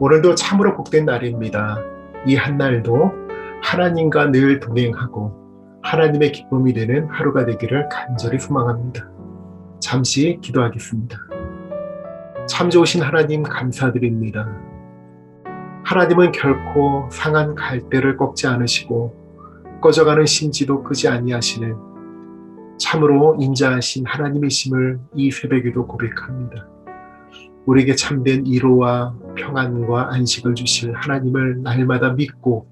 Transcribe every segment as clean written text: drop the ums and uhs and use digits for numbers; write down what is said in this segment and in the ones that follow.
오늘도 참으로 복된 날입니다. 이 한 날도 하나님과 늘 동행하고 하나님의 기쁨이 되는 하루가 되기를 간절히 소망합니다. 잠시 기도하겠습니다. 참 좋으신 하나님 감사드립니다. 하나님은 결코 상한 갈대를 꺾지 않으시고 꺼져가는 심지도 끄지 아니하시는 참으로 인자하신 하나님이심을 이 새벽에도 고백합니다. 우리에게 참된 위로와 평안과 안식을 주실 하나님을 날마다 믿고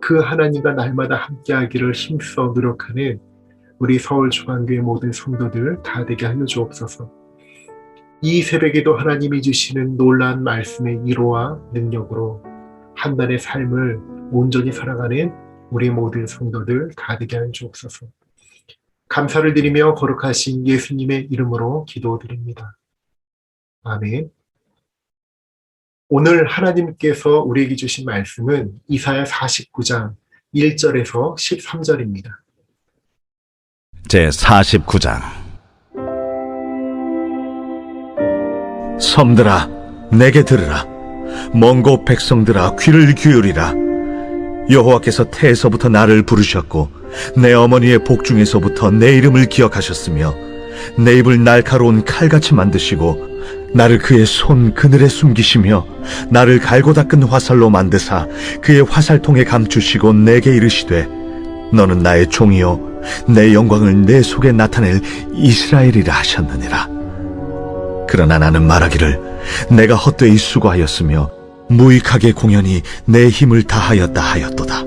그 하나님과 날마다 함께하기를 힘써 노력하는 우리 서울중앙교회 모든 성도들 다 되게 하여 주옵소서. 이 새벽에도 하나님이 주시는 놀라운 말씀의 위로와 능력으로 한 달의 삶을 온전히 살아가는 우리 모든 성도들 다 되게 하여 주옵소서. 감사를 드리며 거룩하신 예수님의 이름으로 기도드립니다. 아멘. 오늘 하나님께서 우리에게 주신 말씀은 이사야 49장 1절에서 13절입니다. 제49장. 섬들아 내게 들으라. 먼 곳 백성들아 귀를 기울이라. 여호와께서 태에서부터 나를 부르셨고 내 어머니의 복중에서부터 내 이름을 기억하셨으며 내 입을 날카로운 칼같이 만드시고 나를 그의 손 그늘에 숨기시며 나를 갈고 닦은 화살로 만드사 그의 화살통에 감추시고 내게 이르시되 너는 나의 종이요 내 영광을 내 속에 나타낼 이스라엘이라 하셨느니라. 그러나 나는 말하기를 내가 헛되이 수고하였으며 무익하게 공연히 내 힘을 다하였다 하였도다.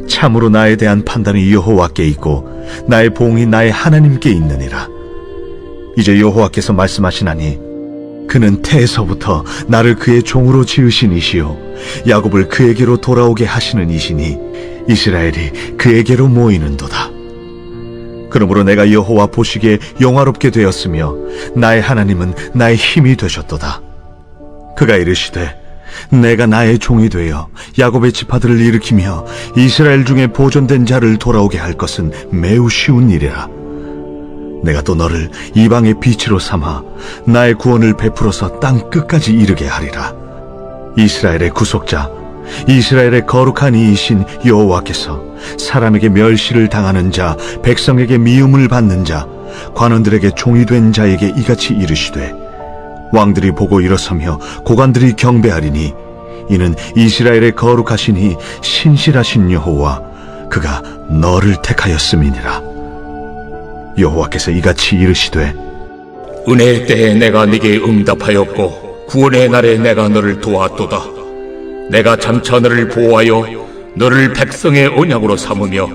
참으로 나에 대한 판단이 여호와께 있고 나의 보응이 나의 하나님께 있느니라. 이제 여호와께서 말씀하시나니 그는 태에서부터 나를 그의 종으로 지으신 이시요 야곱을 그에게로 돌아오게 하시는 이시니 이스라엘이 그에게로 모이는도다. 그러므로 내가 여호와 보시기에 영화롭게 되었으며 나의 하나님은 나의 힘이 되셨도다. 그가 이르시되 내가 나의 종이 되어 야곱의 지파들을 일으키며 이스라엘 중에 보존된 자를 돌아오게 할 것은 매우 쉬운 일이라. 내가 또 너를 이방의 빛으로 삼아 나의 구원을 베풀어서 땅 끝까지 이르게 하리라. 이스라엘의 구속자, 이스라엘의 거룩한 이이신 여호와께서 사람에게 멸시를 당하는 자, 백성에게 미움을 받는 자, 관원들에게 종이 된 자에게 이같이 이르시되 왕들이 보고 일어서며 고관들이 경배하리니 이는 이스라엘의 거룩하시니 신실하신 여호와 그가 너를 택하였음이니라. 여호와께서 이같이 이르시되 은혜의 때에 내가 네게 응답하였고 구원의 날에 내가 너를 도왔도다. 내가 장차 너를 보호하여 너를 백성의 언약으로 삼으며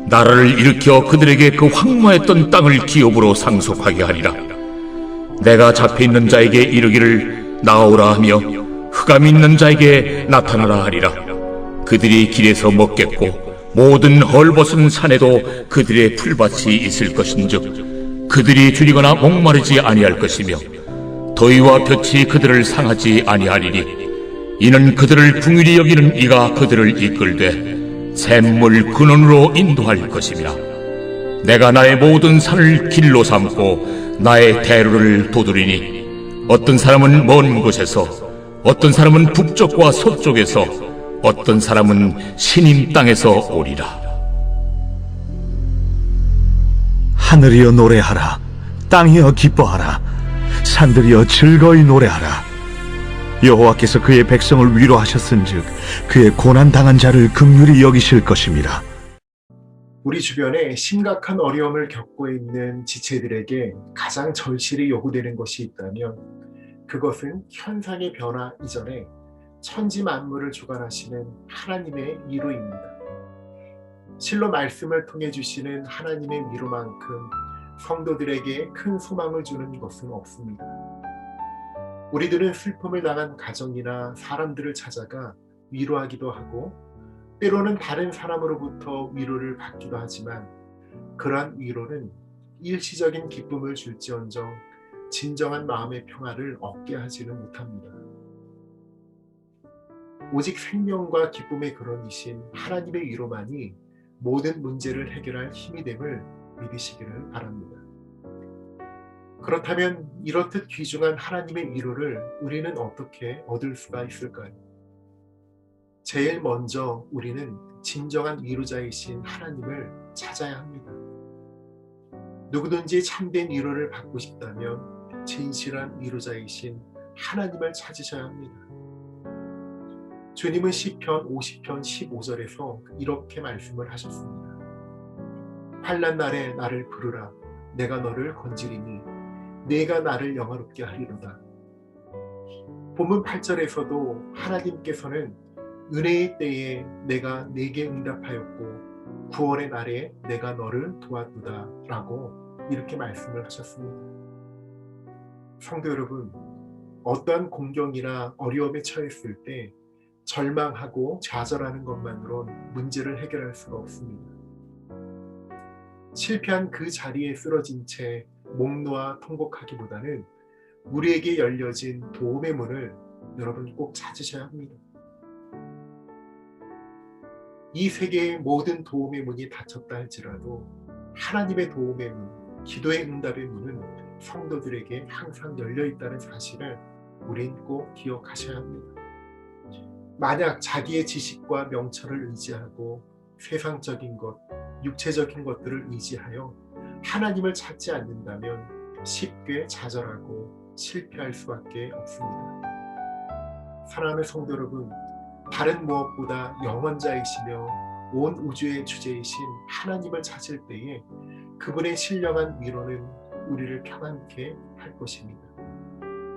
나라를 일으켜 그들에게 그 황무했던 땅을 기업으로 상속하게 하리라. 내가 잡혀있는 자에게 이르기를 나오라 하며 흑암이 있는 자에게 나타나라 하리라. 그들이 길에서 먹겠고 모든 헐벗은 산에도 그들의 풀밭이 있을 것인즉 그들이 줄이거나 목마르지 아니할 것이며 더위와 볕이 그들을 상하지 아니하리니 이는 그들을 긍휼히 여기는 이가 그들을 이끌되 샘물 근원으로 인도할 것임이라. 내가 나의 모든 산을 길로 삼고 나의 대로를 도두리니 어떤 사람은 먼 곳에서 어떤 사람은 북쪽과 서쪽에서 어떤 사람은 신임 땅에서 오리라. 하늘이여 노래하라. 땅이여 기뻐하라. 산들이여 즐거이 노래하라. 여호와께서 그의 백성을 위로하셨은즉 그의 고난당한 자를 긍휼히 여기실 것임이라. 우리 주변에 심각한 어려움을 겪고 있는 지체들에게 가장 절실히 요구되는 것이 있다면 그것은 현상의 변화 이전에 천지 만물을 주관하시는 하나님의 위로입니다. 실로 말씀을 통해 주시는 하나님의 위로만큼 성도들에게 큰 소망을 주는 것은 없습니다. 우리들은 슬픔을 당한 가정이나 사람들을 찾아가 위로하기도 하고 때로는 다른 사람으로부터 위로를 받기도 하지만 그러한 위로는 일시적인 기쁨을 줄지언정 진정한 마음의 평화를 얻게 하지는 못합니다. 오직 생명과 기쁨의 근원이신 하나님의 위로만이 모든 문제를 해결할 힘이 됨을 믿으시기를 바랍니다. 그렇다면 이렇듯 귀중한 하나님의 위로를 우리는 어떻게 얻을 수가 있을까요? 제일 먼저 우리는 진정한 위로자이신 하나님을 찾아야 합니다. 누구든지 참된 위로를 받고 싶다면 진실한 위로자이신 하나님을 찾으셔야 합니다. 주님은 시편 50편 15절에서 이렇게 말씀을 하셨습니다. 환난 날에 나를 부르라. 내가 너를 건지리니 내가 나를 영화롭게 하리로다. 본문 8절에서도 하나님께서는 은혜의 때에 내가 네게 응답하였고 구원의 날에 내가 너를 도왔도다 라고 이렇게 말씀을 하셨습니다. 성도 여러분, 어떠한 공경이나 어려움에 처했을 때 절망하고 좌절하는 것만으론 문제를 해결할 수가 없습니다. 실패한 그 자리에 쓰러진 채 목 놓아 통곡하기보다는 우리에게 열려진 도움의 문을 여러분 꼭 찾으셔야 합니다. 이 세계의 모든 도움의 문이 닫혔다 할지라도 하나님의 도움의 문, 기도의 응답의 문은 성도들에게 항상 열려 있다는 사실을 우린 꼭 기억하셔야 합니다. 만약 자기의 지식과 명철을 의지하고 세상적인 것, 육체적인 것들을 의지하여 하나님을 찾지 않는다면 쉽게 좌절하고 실패할 수밖에 없습니다. 사랑하는 성도 여러분, 다른 무엇보다 영원자이시며 온 우주의 주제이신 하나님을 찾을 때에 그분의 신령한 위로는 우리를 평안케 할 것입니다.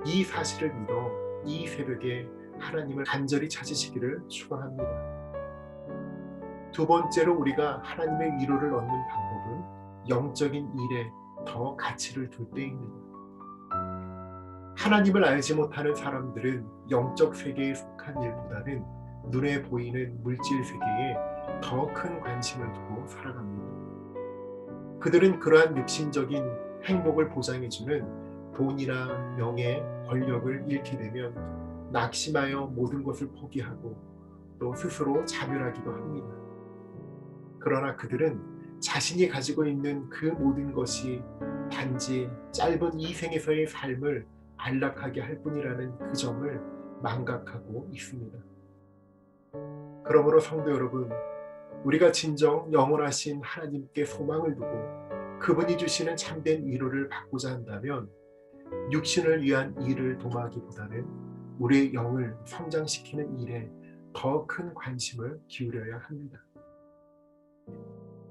이 사실을 믿어 이 새벽에 하나님을 간절히 찾으시기를 축원합니다. 두 번째로 우리가 하나님의 위로를 얻는 방법은 영적인 일에 더 가치를 둘 때입니다. 하나님을 알지 못하는 사람들은 영적 세계에 속한 일보다는 눈에 보이는 물질 세계에 더 큰 관심을 두고 살아갑니다. 그들은 그러한 육신적인 행복을 보장해주는 돈이나 명예, 권력을 잃게 되면 낙심하여 모든 것을 포기하고 또 스스로 자멸하기도 합니다. 그러나 그들은 자신이 가지고 있는 그 모든 것이 단지 짧은 이 생에서의 삶을 안락하게 할 뿐이라는 그 점을 망각하고 있습니다. 그러므로 성도 여러분, 우리가 진정 영원하신 하나님께 소망을 두고 그분이 주시는 참된 위로를 받고자 한다면 육신을 위한 일을 도모하기보다는 우리의 영을 성장시키는 일에 더 큰 관심을 기울여야 합니다.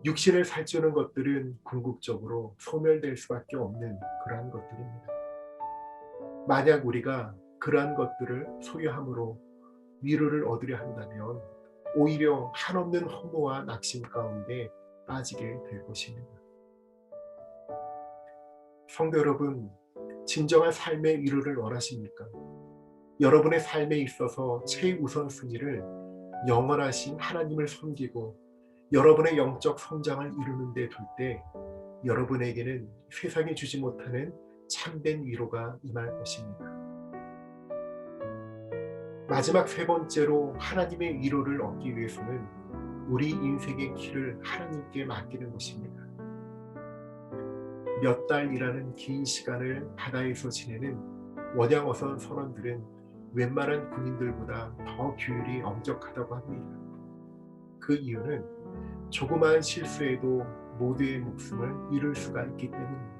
육신을 살찌우는 것들은 궁극적으로 소멸될 수밖에 없는 그러한 것들입니다. 만약 우리가 그러한 것들을 소유함으로 위로를 얻으려 한다면 오히려 한없는 허무와 낙심 가운데 빠지게 될 것입니다. 성도 여러분, 진정한 삶의 위로를 원하십니까? 여러분의 삶에 있어서 최우선순위를 영원하신 하나님을 섬기고 여러분의 영적 성장을 이루는 데 둘 때 여러분에게는 세상이 주지 못하는 참된 위로가 임할 것입니다. 마지막 세 번째로 하나님의 위로를 얻기 위해서는 우리 인생의 길을 하나님께 맡기는 것입니다. 몇 달이라는 긴 시간을 바다에서 지내는 원양어선 선원들은 웬만한 군인들보다 더 규율이 엄격하다고 합니다. 그 이유는 조그마한 실수에도 모두의 목숨을 잃을 수가 있기 때문입니다.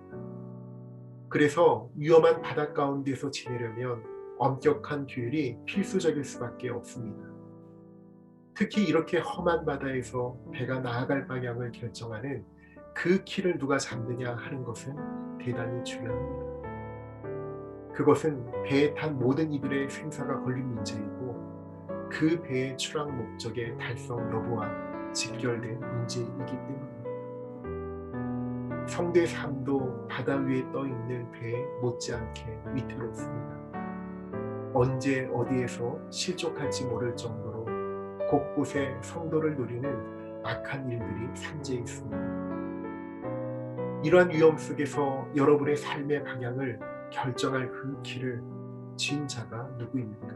그래서 위험한 바다 가운데서 지내려면 엄격한 규율이 필수적일 수밖에 없습니다. 특히 이렇게 험한 바다에서 배가 나아갈 방향을 결정하는 그 키를 누가 잡느냐 하는 것은 대단히 중요합니다. 그것은 배에 탄 모든 이들의 생사가 걸린 문제이고 그 배의 출항 목적의 달성 여부와 직결된 문제이기 때문입니다. 성도의 삶도 바다 위에 떠있는 배에 못지않게 위태롭습니다. 언제 어디에서 실족할지 모를 정도로 곳곳에 성도를 노리는 악한 일들이 산재해 있습니다. 이러한 위험 속에서 여러분의 삶의 방향을 결정할 그 길을 쥔 자가 누구입니까?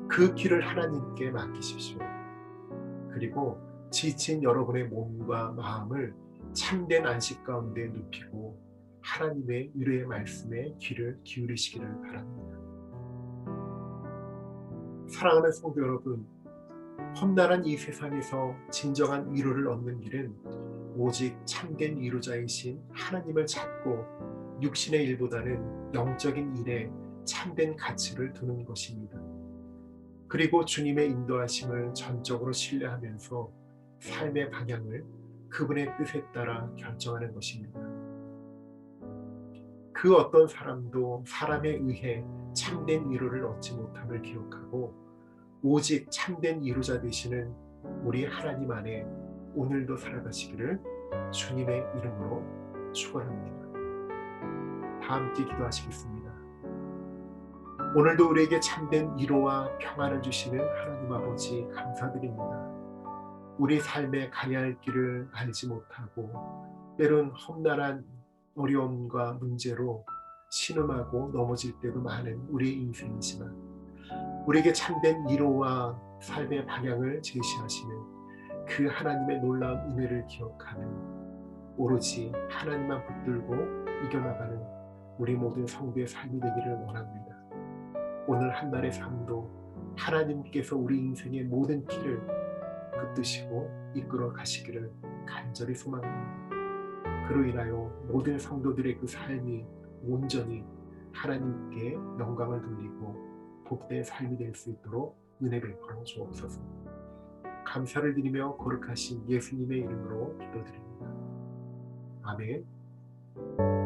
그 길을 하나님께 맡기십시오. 그리고 지친 여러분의 몸과 마음을 참된 안식 가운데 눕히고 하나님의 위로의 말씀에 귀를 기울이시기를 바랍니다. 사랑하는 성도 여러분, 험난한 이 세상에서 진정한 위로를 얻는 길은 오직 참된 위로자이신 하나님을 찾고 육신의 일보다는 영적인 일에 참된 가치를 두는 것입니다. 그리고 주님의 인도하심을 전적으로 신뢰하면서 삶의 방향을 그분의 뜻에 따라 결정하는 것입니다. 그 어떤 사람도 사람에 의해 참된 위로를 얻지 못함을 기억하고 오직 참된 위로자 되시는 우리 하나님 안에 오늘도 살아가시기를 주님의 이름으로 축원합니다. 다 함께 기도하시겠습니다. 오늘도 우리에게 참된 위로와 평안을 주시는 하나님 아버지 감사드립니다. 우리 삶에 가야 할 길을 알지 못하고 때론 험난한 어려움과 문제로 신음하고 넘어질 때도 많은 우리의 인생이지만 우리에게 참된 위로와 삶의 방향을 제시하시는 그 하나님의 놀라운 은혜를 기억하는 오로지 하나님만 붙들고 이겨나가는 우리 모든 성도의 삶이 되기를 원합니다. 오늘 한날의 삶도 하나님께서 우리 인생의 모든 길을 붙드시고 이끌어 가시기를 간절히 소망합니다. 그로 인하여 모든 성도들의 그 삶이 온전히 하나님께 영광을 돌리고 복된 삶이 될 수 있도록 은혜 베풀어 주옵소서. 감사를 드리며 거룩하신 예수님의 이름으로 기도드립니다. 아멘.